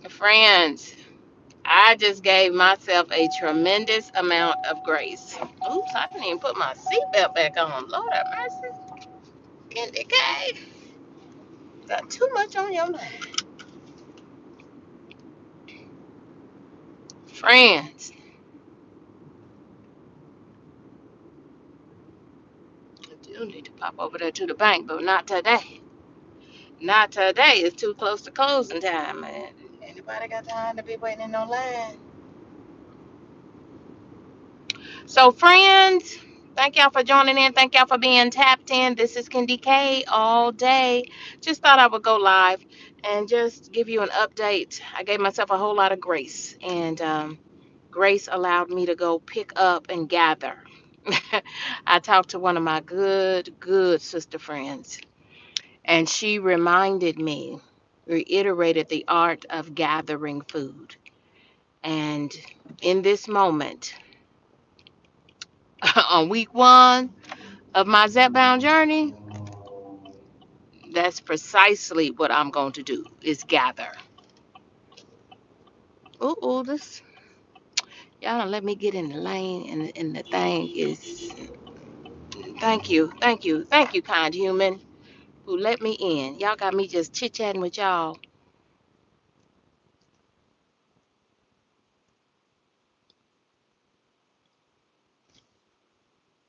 Friends, I just gave myself a tremendous amount of grace. Oops, I didn't even put my seatbelt back on. Lord have mercy. KendyK, got too much on your mind. Friends, I do need to pop over there to the bank, but not today. Not today. It's too close to closing time, man. Anybody got time to be waiting in no line? So, friends, thank y'all for joining in. Thank y'all for being tapped in. This is KendyK all day. Just thought I would go live and just give you an update. I gave myself a whole lot of grace, and grace allowed me to go pick up and gather. I talked to one of my good sister friends, and she reminded me, reiterated the art of gathering food. And in this moment, on week 1 of my Zepbound journey, that's precisely what I'm going to do is gather. Ooh, this y'all don't let me get in the lane, and the thing is, thank you, kind human who let me in. Y'all got me just chit chatting with y'all.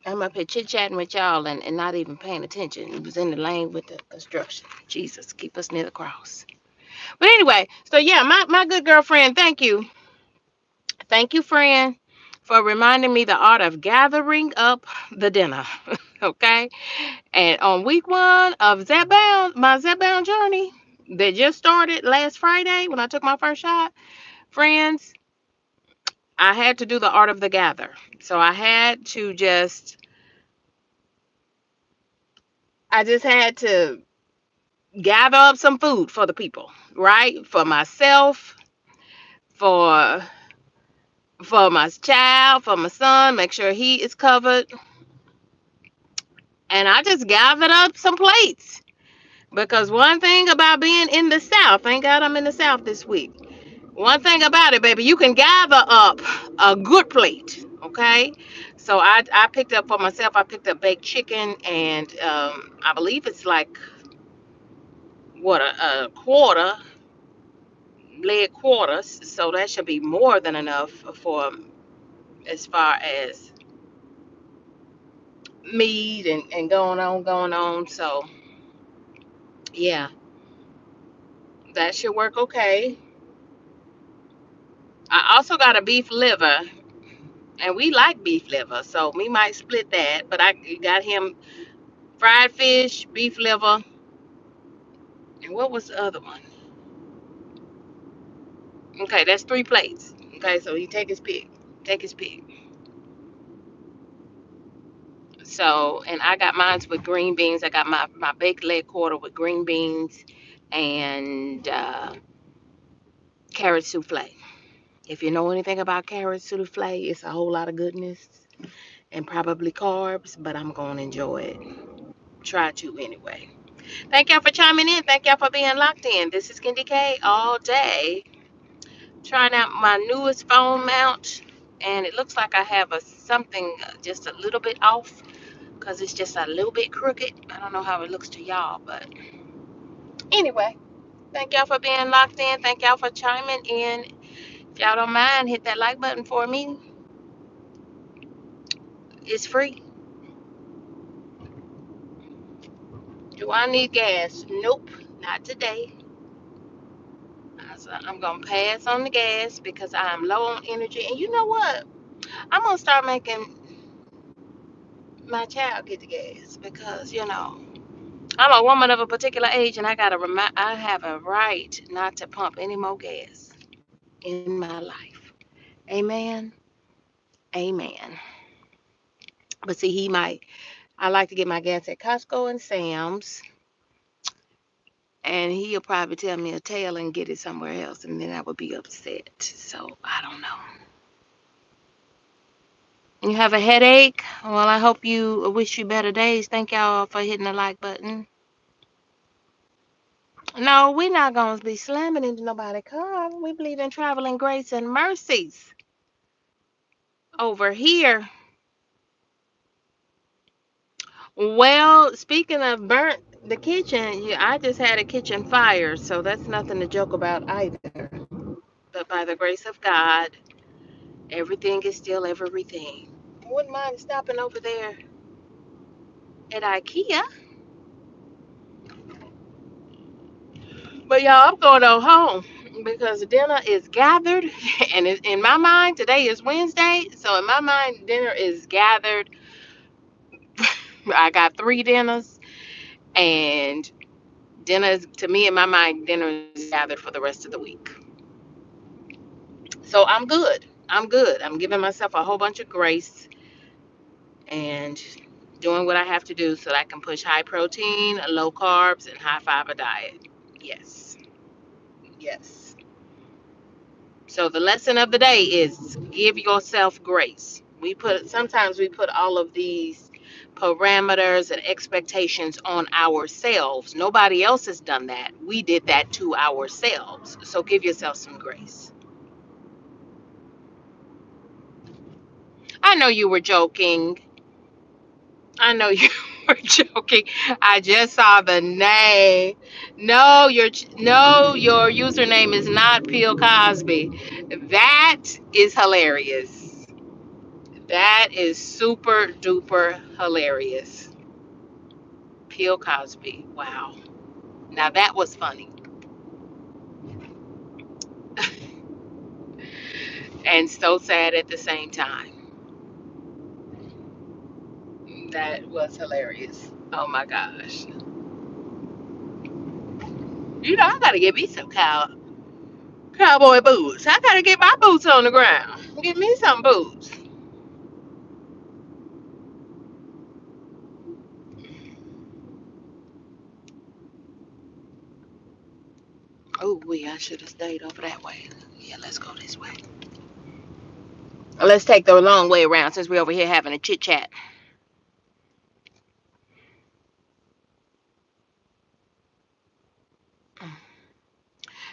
I'm up here chit chatting with y'all and not even paying attention. It was in the lane with the construction. Jesus, keep us near the cross. But anyway, so yeah, my good girlfriend, thank you. Thank you, friend, for reminding me the art of gathering up the dinner. Okay. And on week 1 of my Zepbound journey that just started last Friday when I took my first shot, friends, I had to do the art of the gather. So I just had to gather up some food for the people, right? For myself, for my child, for my son, make sure he is covered. And I just gathered up some plates. Because one thing about being in the South, thank God I'm in the South this week. One thing about it, baby, you can gather up a good plate, okay? So I picked up for myself, I picked up baked chicken, and I believe it's like, what, a quarter, leg quarters. So that should be more than enough for as far as meat and going on. So, yeah, that should work okay. I also got a beef liver, and we like beef liver, so we might split that. But I got him fried fish, beef liver, and what was the other one? Okay, that's 3 plates. Okay, so he take his pick. Take his pick. So, and I got mine with green beans. I got my baked leg quarter with green beans and carrot souffle. If you know anything about carrot souffle, it's a whole lot of goodness and probably carbs, but I'm going to enjoy it. Try to anyway. Thank y'all for chiming in. Thank y'all for being locked in. This is KendyK all day. Trying out my newest phone mount, and it looks like I have something just a little bit off because it's just a little bit crooked. I don't know how it looks to y'all, but anyway, thank y'all for being locked in. Thank y'all for chiming in. If y'all don't mind, hit that like button for me. It's free. Do I need gas? Nope, not today. So I'm gonna pass on the gas because I'm low on energy. And you know what? I'm gonna start making my child get the gas because I'm a woman of a particular age, and I have a right not to pump any more gas in my life. Amen. Amen. But see, I like to get my gas at Costco and Sam's, and he'll probably tell me a tale and get it somewhere else, and then I would be upset. So I don't know. You have a headache? Well, I hope you wish you better days. Thank y'all for hitting the like button. No, we're not going to be slamming into nobody's car. We believe in traveling grace and mercies over here. Well, speaking of burnt the kitchen, I just had a kitchen fire, so that's nothing to joke about either. But by the grace of God, everything is still everything. I wouldn't mind stopping over there at IKEA. But y'all, I'm going on home because dinner is gathered, and in my mind, today is Wednesday, so in my mind, dinner is gathered. I got 3 dinners, and dinner is, to me, in my mind, dinner is gathered for the rest of the week. So I'm good. I'm good. I'm giving myself a whole bunch of grace and doing what I have to do so that I can push high protein, low carbs, and high fiber diet. Yes. Yes. So the lesson of the day is give yourself grace. Sometimes we put all of these parameters and expectations on ourselves. Nobody else has done that. We did that to ourselves. So give yourself some grace. I know you were joking. I know you were joking. I just saw the name. No, your username is not Bill Cosby. That is hilarious. That is super duper hilarious. Bill Cosby. Wow. Now that was funny and so sad at the same time. That was hilarious. Oh my gosh. I gotta get me some cowboy boots. I gotta get my boots on the ground. Get me some boots. Oh, I should have stayed over that way. Yeah, let's go this way. Let's take the long way around since we're over here having a chit chat.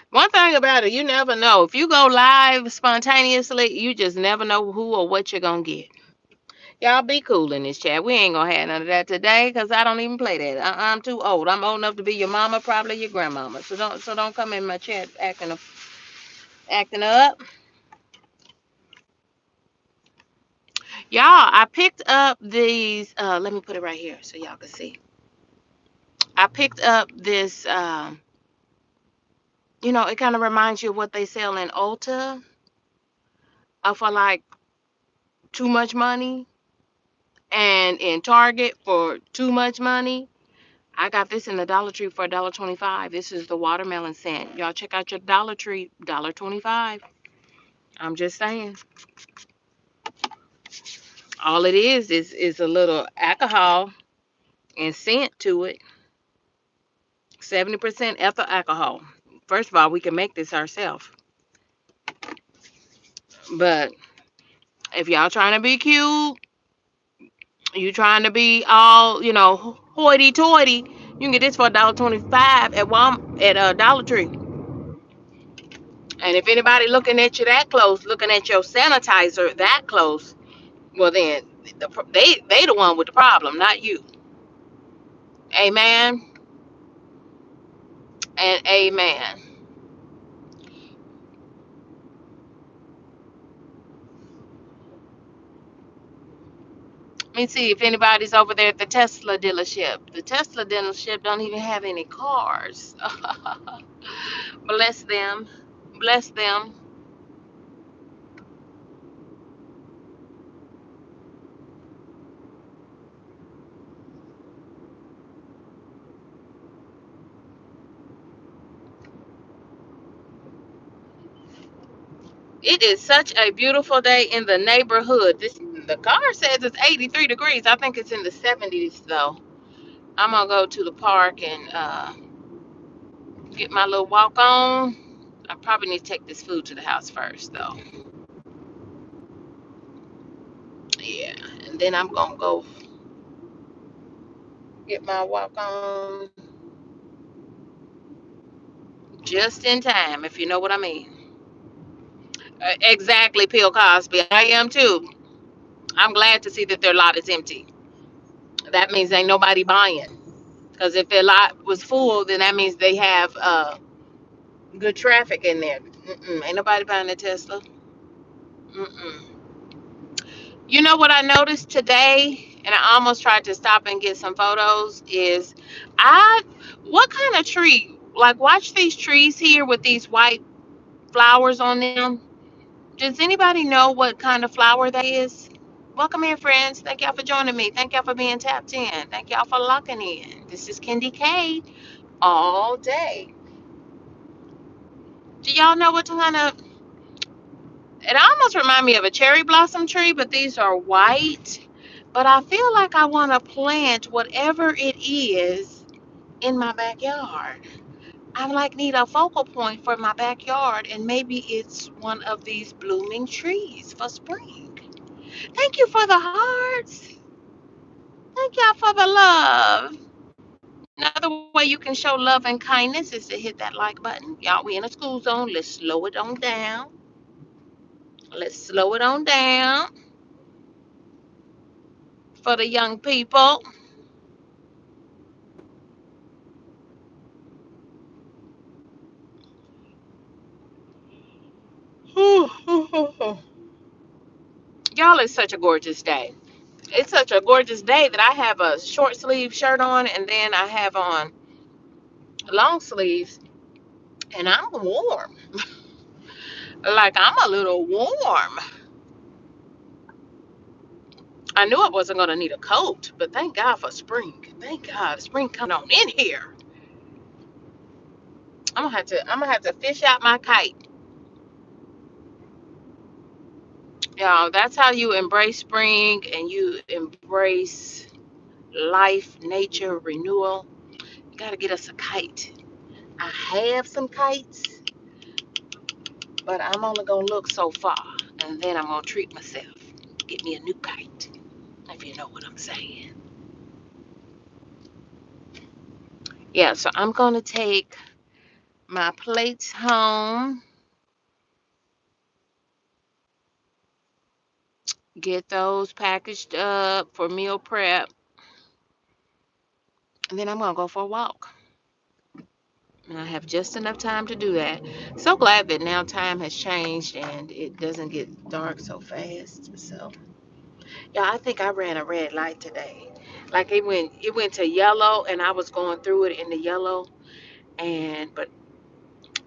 One thing about it, you never know. If you go live spontaneously, you just never know who or what you're going to get. Y'all be cool in this chat. We ain't going to have none of that today because I don't even play that. I'm too old. I'm old enough to be your mama, probably your grandmama. So don't come in my chat acting up. Y'all, I picked up these. Let me put it right here so y'all can see. I picked up this. It kind of reminds you of what they sell in Ulta for like too much money, and in Target for too much money. I got this in the Dollar Tree for $1.25. This is the watermelon scent. Y'all check out your Dollar Tree, $1.25. I'm just saying. All it is a little alcohol and scent to it. 70% ethyl alcohol. First of all, we can make this ourselves. But if y'all trying to be cute, you trying to be all, hoity-toity, you can get this for $1.25 at Dollar Tree. And if anybody looking at you that close, looking at your sanitizer that close, well then they the one with the problem, not you. Amen and amen. Let me see if anybody's over there at the Tesla dealership. The Tesla dealership don't even have any cars. Bless them. Bless them. It is such a beautiful day in the neighborhood. The car says it's 83 degrees. I think it's in the 70s though. I'm gonna go to the park and get my little walk on. I probably need to take this food to the house first though. Yeah, and then I'm gonna go get my walk on Just in time, if you know what I mean. Exactly, Bill Cosby. I am too. I'm glad to see that their lot is empty. That means ain't nobody buying. Because if their lot was full, then that means they have good traffic in there. Ain't nobody buying a Tesla. Mm-mm. You know what I noticed today, and I almost tried to stop and get some photos, is I, what kind of tree? Like, watch these trees here with these white flowers on them. Does anybody know what kind of flower that is? Welcome in, friends. Thank y'all for joining me. Thank y'all for being tapped in. Thank y'all for locking in. This is KendyK all day. Do y'all know what kind of? It almost reminds me of a cherry blossom tree, but these are white. But I feel like I want to plant whatever it is in my backyard. I like need a focal point for my backyard, and maybe it's one of these blooming trees for spring. Thank you for the hearts. Thank y'all for the love. Another way you can show love and kindness is to hit that like button. Y'all, we in a school zone. Let's slow it on down. Let's slow it on down for the young people. Y'all, it's such a gorgeous day. It's such a gorgeous day that I have a short sleeve shirt on and then I have on long sleeves and I'm warm. Like I'm a little warm. I knew I wasn't gonna need a coat, but thank God for spring. Thank God, spring coming on in here. I'm gonna have to fish out my kite. Y'all, that's how you embrace spring and you embrace life, nature, renewal. You gotta get us a kite. I have some kites, but I'm only gonna look so far, and then I'm gonna treat myself. Get me a new kite, if you know what I'm saying. Yeah, so I'm gonna take my plates home, get those packaged up for meal prep, and then I'm gonna go for a walk. And I have just enough time to do that. So glad that now time has changed and it doesn't get dark so fast. So yeah, I think I ran a red light today. Like it went to yellow and I was going through it in the yellow but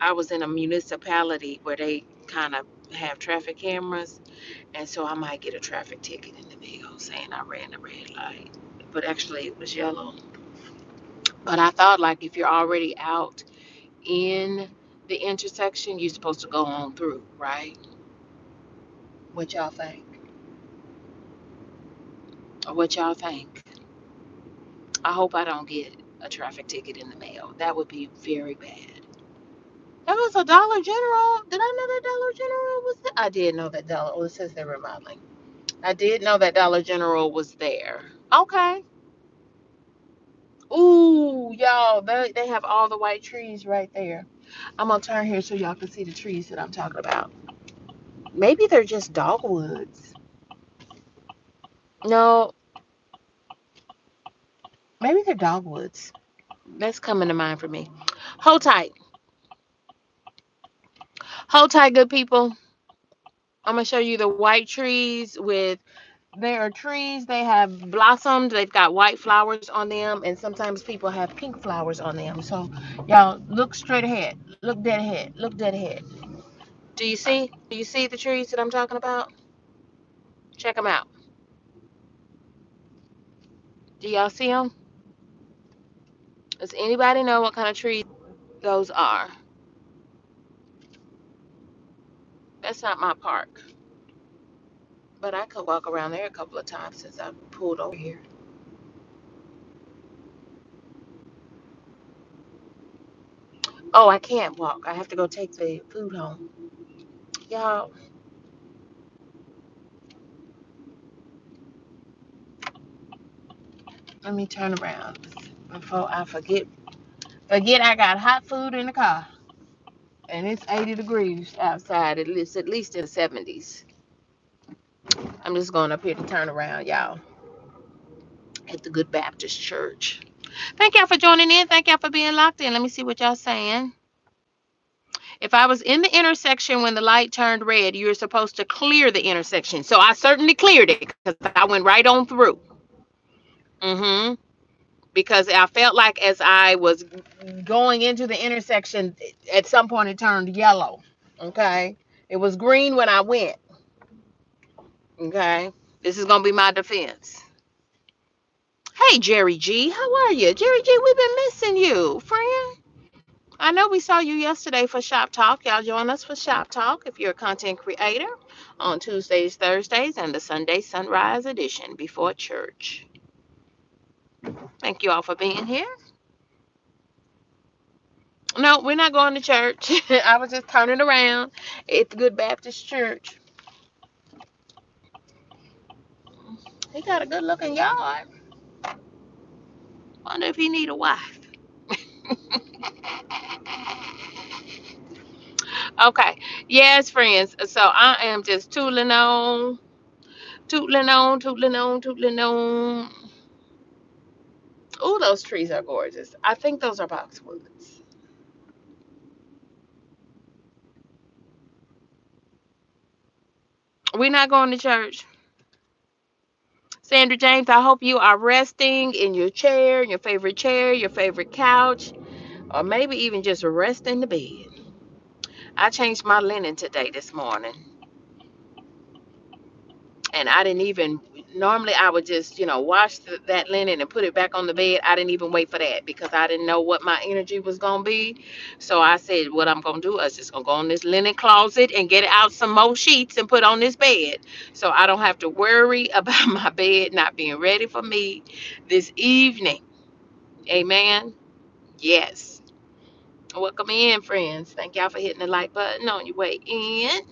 I was in a municipality where they kind of have traffic cameras and so I might get a traffic ticket in the mail saying I ran a red light. But actually it was yellow. But I thought like if you're already out in the intersection, you're supposed to go on through, right? What y'all think? Or what y'all think? I hope I don't get a traffic ticket in the mail. That would be very bad. That was a Dollar General. Did I know that Dollar General was there? I did know that Dollar. Oh, it says they're remodeling. I did know that Dollar General was there. Okay. Ooh, y'all, they have all the white trees right there. I'm gonna turn here so y'all can see the trees that I'm talking about. Maybe they're just dogwoods. No, maybe they're dogwoods. That's coming to mind for me. Hold tight. Hold tight, good people. I'm gonna show you the white trees with there are trees, they have blossomed, they've got white flowers on them, and sometimes people have pink flowers on them. So y'all look straight ahead. Look dead ahead. Look dead ahead. Do you see? Do you see the trees that I'm talking about? Check them out. Do y'all see them? Does anybody know what kind of trees those are? That's not my park, but I could walk around there a couple of times since I pulled over here. Oh, I can't walk. I have to go take the food home. Y'all, let me turn around before I forget. Forget I got hot food in the car. And it's 80 degrees outside. It's at least in the 70s. I'm just going up here to turn around, y'all, at the Good Baptist Church. Thank y'all for joining in. Thank y'all for being locked in. Let me see what y'all saying. If I was in the intersection when the light turned red, you're supposed to clear the intersection. So I certainly cleared it because I went right on through. Because I felt like as I was going into the intersection, at some point it turned yellow. Okay. It was green when I went. Okay. This is going to be my defense. Hey, Jerry G. How are you? Jerry G, we've been missing you, friend. I know we saw you yesterday for Shop Talk. Y'all join us for Shop Talk if you're a content creator on Tuesdays, Thursdays, and the Sunday Sunrise Edition before church. Thank you all for being here. No, we're not going to church. I was just turning around at the Good Baptist Church. He got a good looking yard. Wonder if he need a wife. Okay. Yes, friends. So I am just tootling on, tootling on, tootling on, tootling on. Oh, those trees are gorgeous. I think those are boxwoods. We're not going to church. Sandra James, I hope you are resting in your chair, your favorite couch, or maybe even just rest in the bed. I changed my linen today this morning. And I didn't even, normally I would just, wash that linen and put it back on the bed. I didn't even wait for that because I didn't know what my energy was going to be. So I said, what I'm going to do is just going to go in this linen closet and get out some more sheets and put on this bed. So I don't have to worry about my bed not being ready for me this evening. Amen. Yes. Welcome in, friends. Thank y'all for hitting the like button on your way in.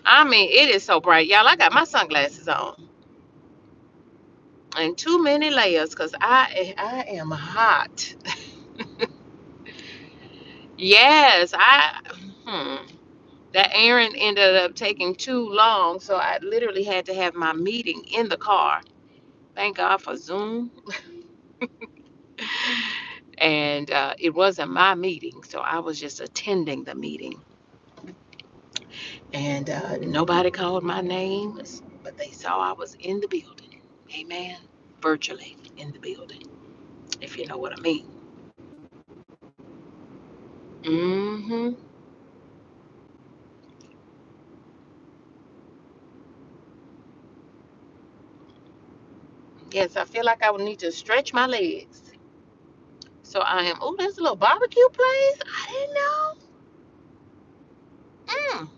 I mean, it is so bright. Y'all, I got my sunglasses on. And too many layers because I am hot. Yes, that errand ended up taking too long, so I literally had to have my meeting in the car. Thank God for Zoom. And it wasn't my meeting, so I was just attending the meeting. And nobody called my name, but they saw I was in the building. Amen. Virtually in the building, if you know what I mean. Mm-hmm. Yes, I feel like I would need to stretch my legs. So I am. Oh, there's a little barbecue place. I didn't know. Mm.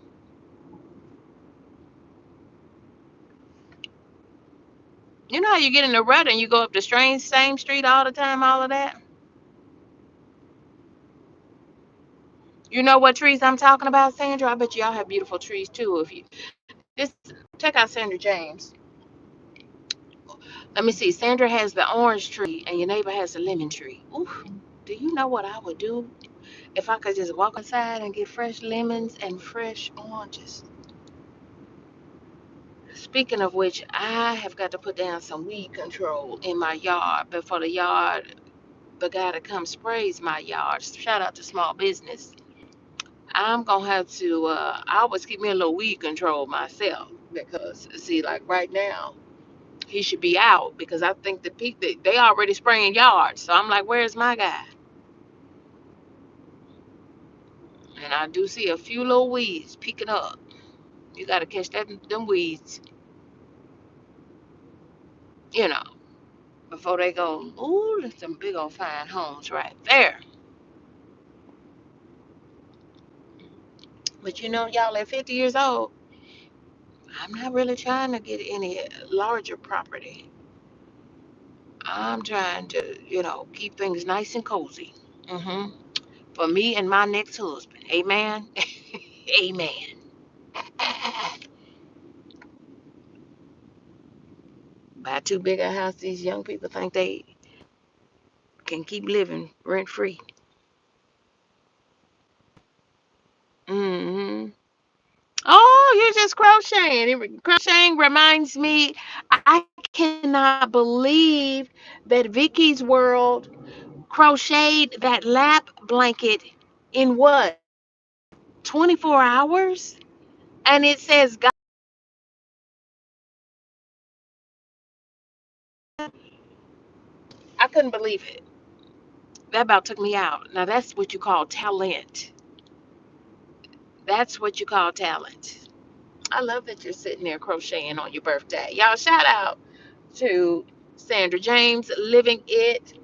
You know how you get in the rut and you go up the same street all the time, all of that? You know what trees I'm talking about, Sandra? I bet y'all have beautiful trees too. If you this check out Sandra James. Let me see. Sandra has the orange tree and your neighbor has the lemon tree. Ooh, do you know what I would do if I could just walk inside and get fresh lemons and fresh oranges? Speaking of which, I have got to put down some weed control in my yard before the guy that comes sprays my yard. Shout out to small business. I'm gonna have to. I always keep me a little weed control myself because see, like right now, he should be out because I think they already spraying yards. So I'm like, where's my guy? And I do see a few little weeds peeking up. You gotta catch them weeds, you know, before they go. Ooh, there's some big old fine homes right there. But y'all at 50 years old, I'm not really trying to get any larger property. I'm trying to, keep things nice and cozy. For me and my next husband. Amen. Amen. Buy too big a house, these young people think they can keep living rent free. just crocheting. Crocheting reminds me, I cannot believe that Vicky's World crocheted that lap blanket in what, 24 hours? And it says, God, I couldn't believe it. That about took me out. Now that's what you call talent. That's what you call talent. I love that you're sitting there crocheting on your birthday. Y'all, shout out to Sandra James living it.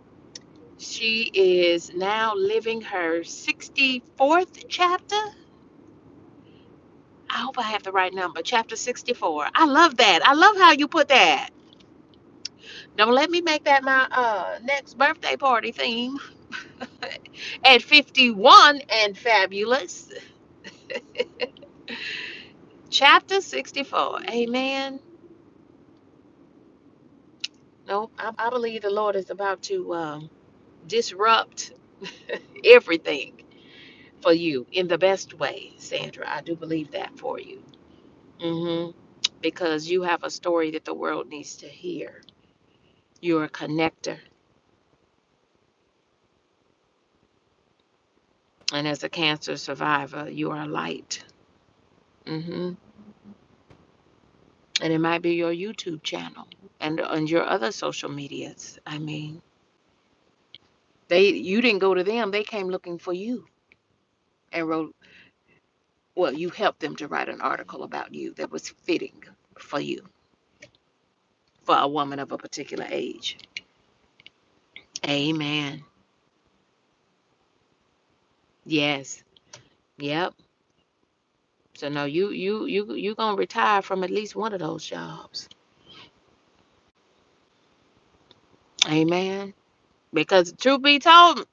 She is now living her 64th chapter. I hope I have the right number. Chapter 64. I love that. I love how you put that. Don't let me make that my next birthday party theme. At 51 and fabulous. Chapter 64. Amen. No, I believe the Lord is about to disrupt everything for you in the best way, Sandra. I do believe that for you. Because you have a story that the world needs to hear. You're a connector. And as a cancer survivor, you are a light. hmm And it might be your YouTube channel and your other social medias. I mean, you didn't go to them. They came looking for you and wrote, well, you helped them to write an article about you that was fitting for you, for a woman of a particular age. Amen. Yes. Yep. So no, you gonna retire from at least one of those jobs. Amen. Because truth be told,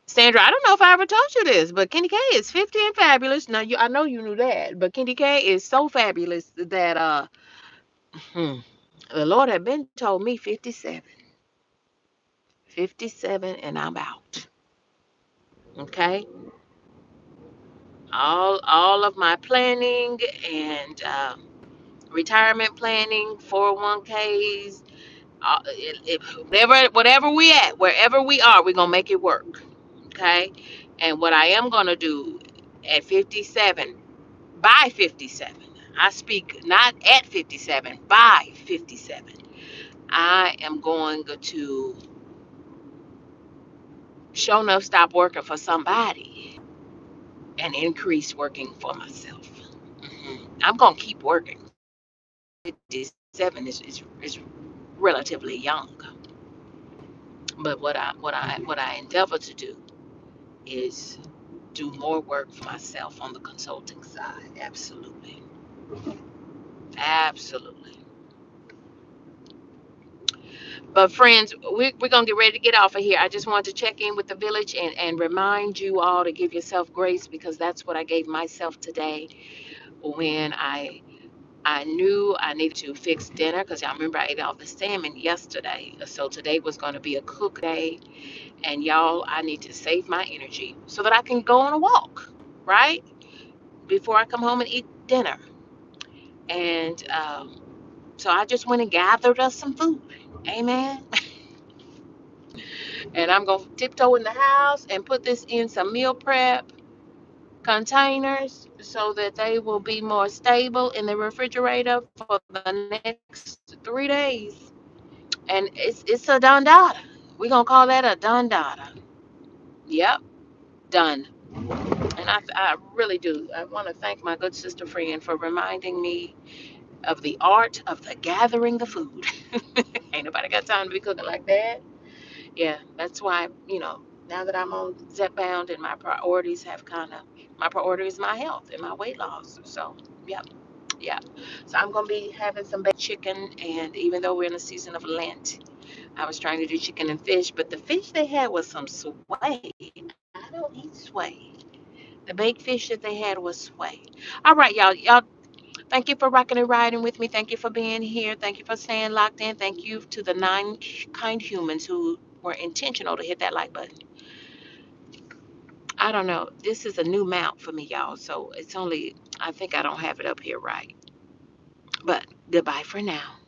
Sandra, I don't know if I ever told you this, but KendyK is 50 and fabulous. Now I know you knew that, but KendyK is so fabulous that hmm, the Lord had been told me 57. 57 and I'm out. Okay? All of my planning and retirement planning, 401ks, whatever we at, wherever we are, we're gonna make it work. Okay? And what I am gonna do at 57, by 57, I speak not at 57, by 57, I am going to show enough stop working for somebody and increase working for myself. I'm gonna keep working. 57 is relatively young, but what I endeavor to do is do more work for myself on the consulting side. Absolutely, absolutely. But friends, we're gonna get ready to get off of here. I just wanted to check in with the village and remind you all to give yourself grace, because that's what I gave myself today when I knew I needed to fix dinner, because y'all remember I ate all the salmon yesterday. So today was going to be a cook day. And y'all, I need to save my energy so that I can go on a walk, right? Before I come home and eat dinner. And so I just went and gathered us some food. Amen. And I'm going to tiptoe in the house and put this in some meal prep containers so that they will be more stable in the refrigerator for the next 3 days. And it's a done data. We're gonna call that a done data. Yep, done. And I really do. I want to thank my good sister friend for reminding me of the art of the gathering the food. Ain't nobody got time to be cooking like that. Yeah, that's why, now that I'm on Zepbound and my priority is my health and my weight loss. So, yep, yep. So I'm gonna be having some baked chicken, and even though we're in a season of Lent, I was trying to do chicken and fish, but the fish they had was some sway. I don't eat sway. The baked fish that they had was sway. All right, y'all. Y'all, thank you for rocking and riding with me. Thank you for being here. Thank you for staying locked in. Thank you to the 9 kind humans who were intentional to hit that like button. I don't know. This is a new mount for me, y'all. So it's only, I think I don't have it up here right. Goodbye for now.